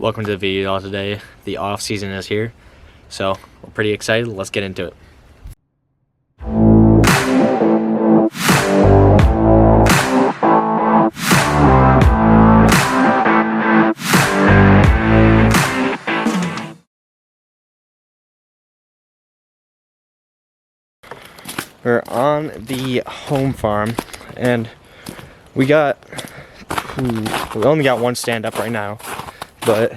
Welcome to the video today. The off season is here, so we're pretty excited. Let's get into it. We're on the home farm, and we only got one stand up right now, but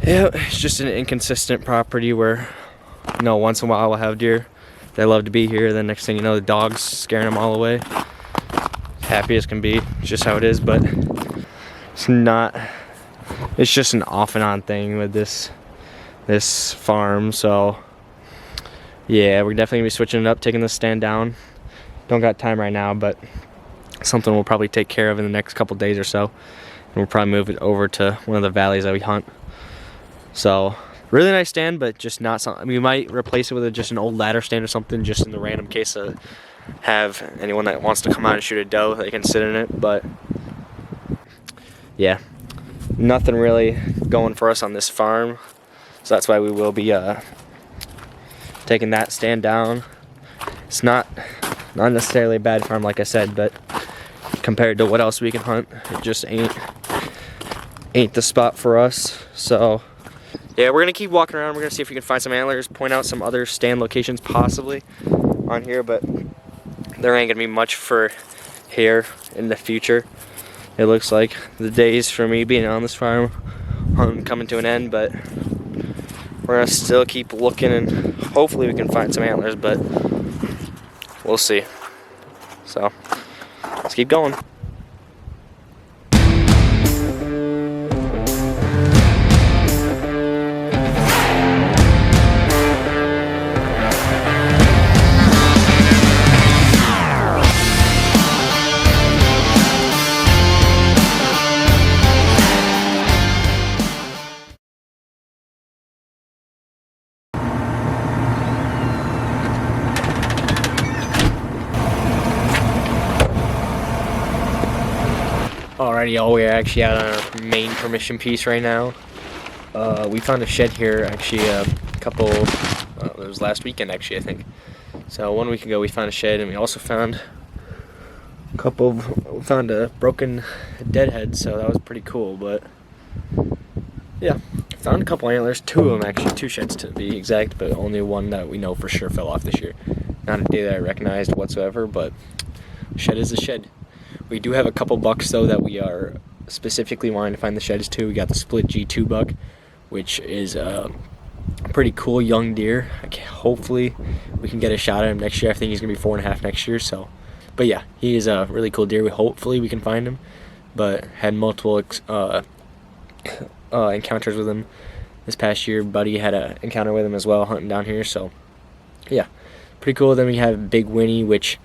yeah, it's just an inconsistent property where, once in a while we'll have deer. They love to be here. Then next thing you know, the dog's scaring them all away. Happy as can be, it's just how it is. But it's just an off and on thing with this farm. So yeah, we're definitely gonna be switching it up, taking the stand down. Don't got time right now, but something we'll probably take care of in the next couple days or so. And we'll probably move it over to one of the valleys that we hunt. So really nice stand, but just not something. We might replace it with just an old ladder stand or something, just in the random case to have anyone that wants to come out and shoot a doe, they can sit in it. But yeah, nothing really going for us on this farm, so that's why we will be taking that stand down. It's not necessarily a bad farm, like I said, but compared to what else we can hunt, it just ain't the spot for us. So yeah, we're gonna keep walking around. We're gonna see if we can find some antlers, point out some other stand locations possibly on here, but there ain't gonna be much for here in the future. It looks like the days for me being on this farm coming to an end, but we're gonna still keep looking, and hopefully we can find some antlers, but we'll see. So let's keep going. Alrighty, y'all, we're actually out on our main permission piece right now. We found a shed here actually it was last weekend actually, I think. So 1 week ago we found a shed, and we also found a broken deadhead, so that was pretty cool. But yeah, found a couple antlers, 2 of them actually, 2 sheds to be exact, but only one that we know for sure fell off this year. Not a deer that I recognized whatsoever, but shed is a shed. We do have a couple bucks though that we are specifically wanting to find the sheds to. We got the split G2 buck, which is a pretty cool young deer. Hopefully we can get a shot at him next year. I think he's gonna be 4.5 next year. So, but yeah, he is a really cool deer. Hopefully we can find him, but had multiple encounters with him this past year. Buddy had an encounter with him as well hunting down here. So yeah, pretty cool. Then we have Big Winnie, which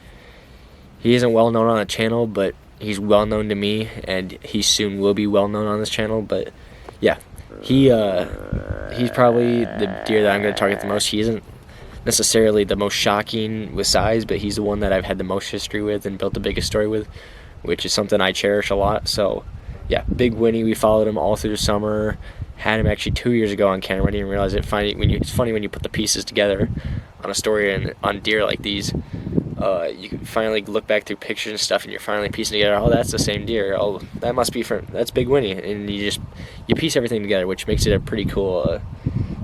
he isn't well known on the channel, but he's well known to me, and he soon will be well known on this channel. But yeah, he's probably the deer that I'm going to target the most. He isn't necessarily the most shocking with size, but he's the one that I've had the most history with and built the biggest story with, which is something I cherish a lot. So yeah, Big Winnie, we followed him all through the summer. Had him actually 2 years ago on camera. I didn't realize it. It's funny when you put the pieces together on a story and on deer like these. You can finally look back through pictures and stuff, and you're finally piecing together, oh, that's the same deer. Oh, that's Big Winnie. And you piece everything together, which makes it a pretty cool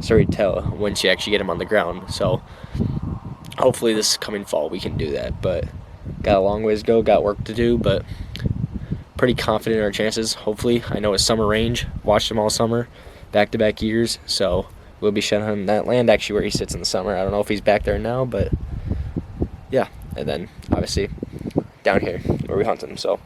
story to tell once you actually get him on the ground. So hopefully this coming fall we can do that. But got a long ways to go, got work to do, but pretty confident in our chances. Hopefully, I know his summer range, watched him all summer, back-to-back years, so we'll be showing him that land actually where he sits in the summer. I don't know if he's back there now, but yeah. And then obviously down here where we hunt him. So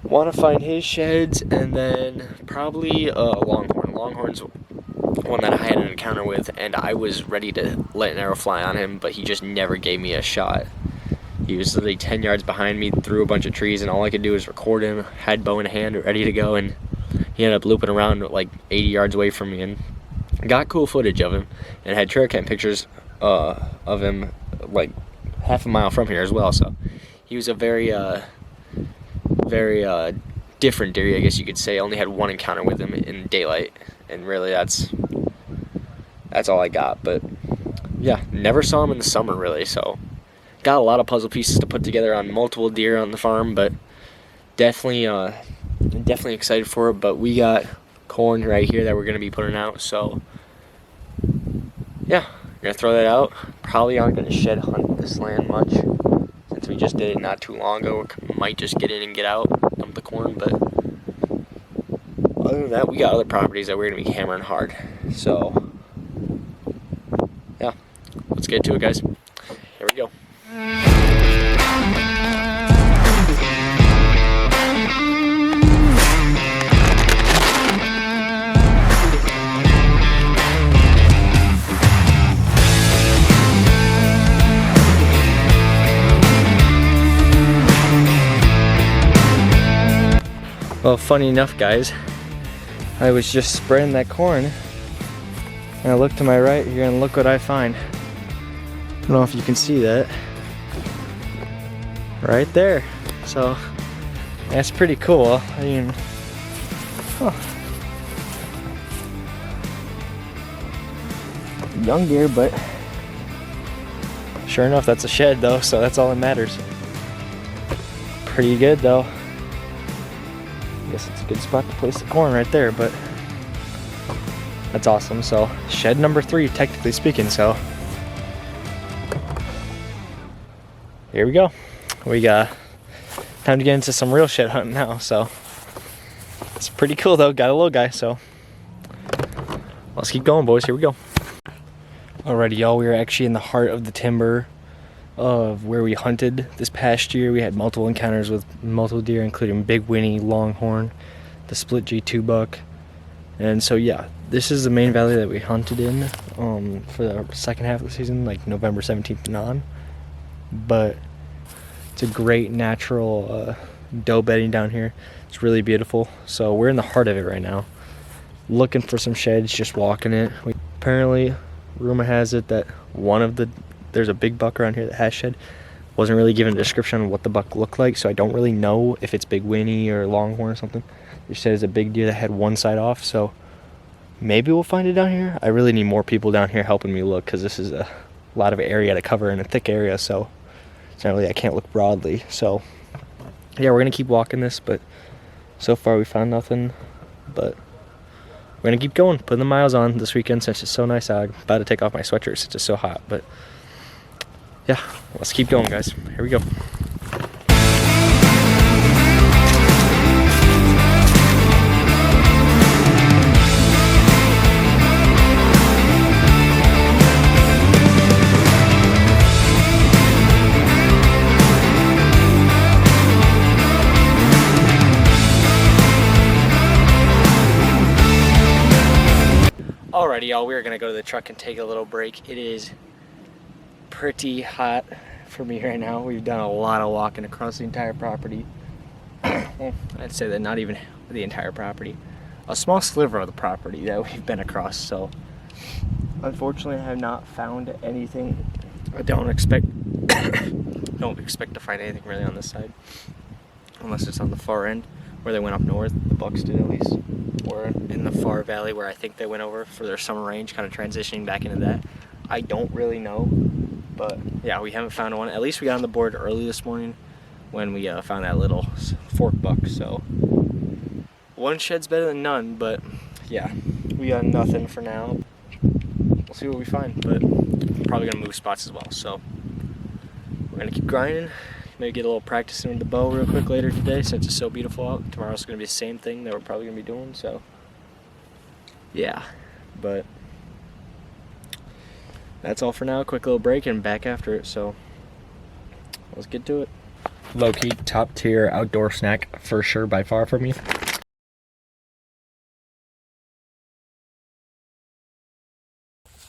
want to find his sheds, and then probably a longhorn. Longhorn's one that I had an encounter with, and I was ready to let an arrow fly on him, but he just never gave me a shot. He was literally 10 yards behind me through a bunch of trees, and all I could do was record him, had bow in hand ready to go, and he ended up looping around like 80 yards away from me, and got cool footage of him, and had trail cam pictures of him like half a mile from here as well. So he was a very different deer, I guess you could say. I only had one encounter with him in daylight, and really that's all I got. But yeah, never saw him in the summer really, so got a lot of puzzle pieces to put together on multiple deer on the farm, but definitely excited for it. But we got corn right here that we're gonna be putting out, so yeah, we're gonna throw that out. Probably aren't gonna shed hunt this land much since we just did it not too long ago. We might just get in and get out, dump the corn, but other than that, we got other properties that we're gonna be hammering hard. So yeah, let's get to it, guys. Here we go. Well, funny enough, guys, I was just spreading that corn and I look to my right here and look what I find. I don't know if you can see that. Right there. So that's pretty cool. I mean, young deer, but sure enough, that's a shed though, so that's all that matters. Pretty good though. I guess it's a good spot to place the corn right there, but that's awesome. So shed number 3, technically speaking. So here we go. We got time to get into some real shed hunting now. So it's pretty cool though. Got a little guy, so let's keep going, boys. Here we go. Alrighty, y'all, we are actually in the heart of the timber of where we hunted this past year. We had multiple encounters with multiple deer, including Big Winnie, Longhorn, the split G2 buck. And so yeah, this is the main valley that we hunted in for the second half of the season, like November 17th and on. But it's a great natural doe bedding down here. It's really beautiful. So we're in the heart of it right now, looking for some sheds, just walking it. Apparently, rumor has it that there's a big buck around here that has shed. Wasn't really given a description on what the buck looked like, so I don't really know if it's Big Winnie or Longhorn or something. They said it's a big deer that had one side off, so maybe we'll find it down here. I really need more people down here helping me look, because this is a lot of area to cover in a thick area, so generally I can't look broadly. So yeah, we're gonna keep walking this, but so far we found nothing. But we're gonna keep going, putting the miles on this weekend since it's so nice out. I'm about to take off my sweatshirt since it's so hot, but yeah, let's keep going, guys. Here we go. Alrighty, y'all, we're gonna go to the truck and take a little break. It is pretty hot for me right now. We've done a lot of walking across the entire property. Well, I'd say that not even the entire property, a small sliver of the property that we've been across. So unfortunately I have not found anything. I don't expect to find anything really on this side, unless it's on the far end where they went up north. The bucks did, at least, or in the far valley where I think they went over for their summer range, kind of transitioning back into that. I don't really know. But yeah, we haven't found one. At least we got on the board early this morning when we found that little fork buck. So one shed's better than none, but yeah, we got nothing for now. We'll see what we find, but probably gonna move spots as well. So we're gonna keep grinding. Maybe get a little practice in with the bow real quick later today since it's so beautiful out. Tomorrow's gonna be the same thing that we're probably gonna be doing. So yeah, but that's all for now. Quick little break and back after it, so let's get to it. Low-key, top tier outdoor snack for sure, by far for me.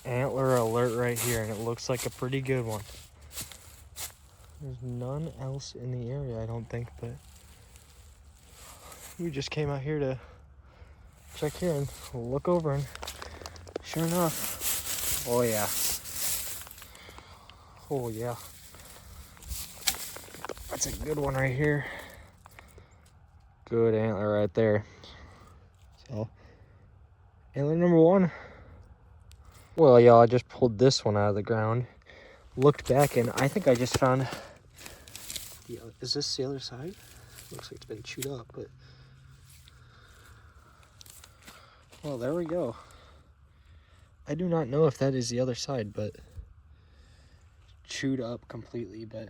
Antler alert right here, and it looks like a pretty good one. There's none else in the area, I don't think, but we just came out here to check here and look over, and sure enough, oh yeah. Oh yeah, that's a good one right here. Good antler right there. So, antler number 1. Well, y'all, I just pulled this one out of the ground. Looked back, and I think I just found... Is this the other side? Looks like it's been chewed up, but... Well, there we go. I do not know if that is the other side, but... chewed up completely, but...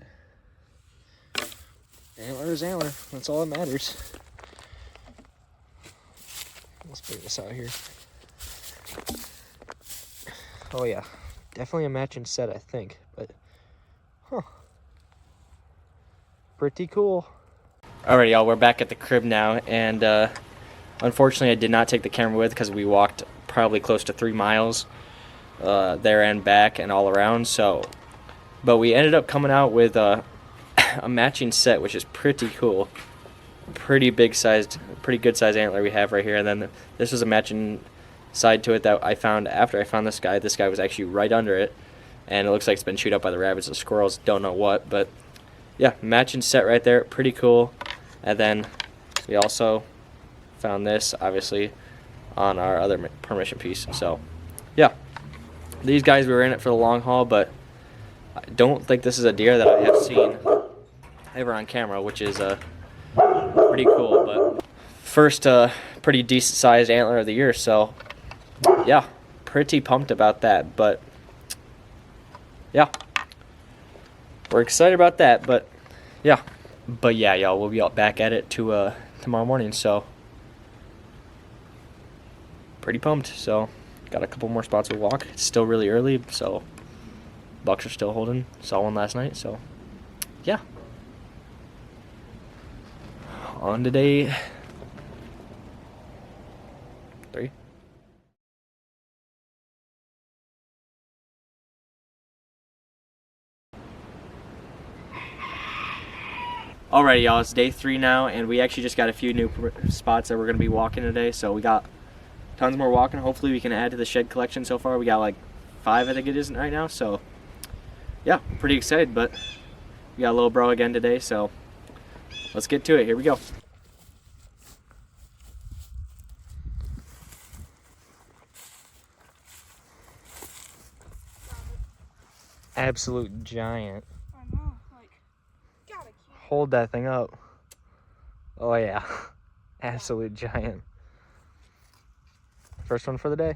antler is antler. That's all that matters. Let's bring this out here. Oh yeah, definitely a matching set, I think, but pretty cool. Alrighty, y'all, we're back at the crib now, and unfortunately I did not take the camera with because we walked probably close to 3 miles there and back and all around. So, but we ended up coming out with a matching set, which is pretty cool. Pretty big sized, pretty good sized antler we have right here, and then this was a matching side to it that I found after I found this guy. This guy was actually right under it, and it looks like it's been chewed up by the rabbits or squirrels, don't know what, but yeah, matching set right there, pretty cool. And then we also found this obviously on our other permission piece. So yeah, these guys, we were in it for the long haul, but I don't think this is a deer that I have seen ever on camera, which is pretty cool. But first pretty decent sized antler of the year, so yeah, pretty pumped about that. But yeah, we're excited about that. But yeah, y'all, we'll be back at it to tomorrow morning, so pretty pumped. So got a couple more spots to walk. It's still really early, so bucks are still holding. Saw one last night, so yeah, on to day 3. Alrighty, y'all, it's day 3 now, and we actually just got a few new spots that we're going to be walking today, so we got tons more walking. Hopefully we can add to the shed collection. So far we got like 5, I think it is right now, so yeah, pretty excited. But we got a little bro again today, so let's get to it. Here we go. Absolute giant. I know, like, gotta keep. Hold that thing up. Oh yeah, absolute giant. First one for the day.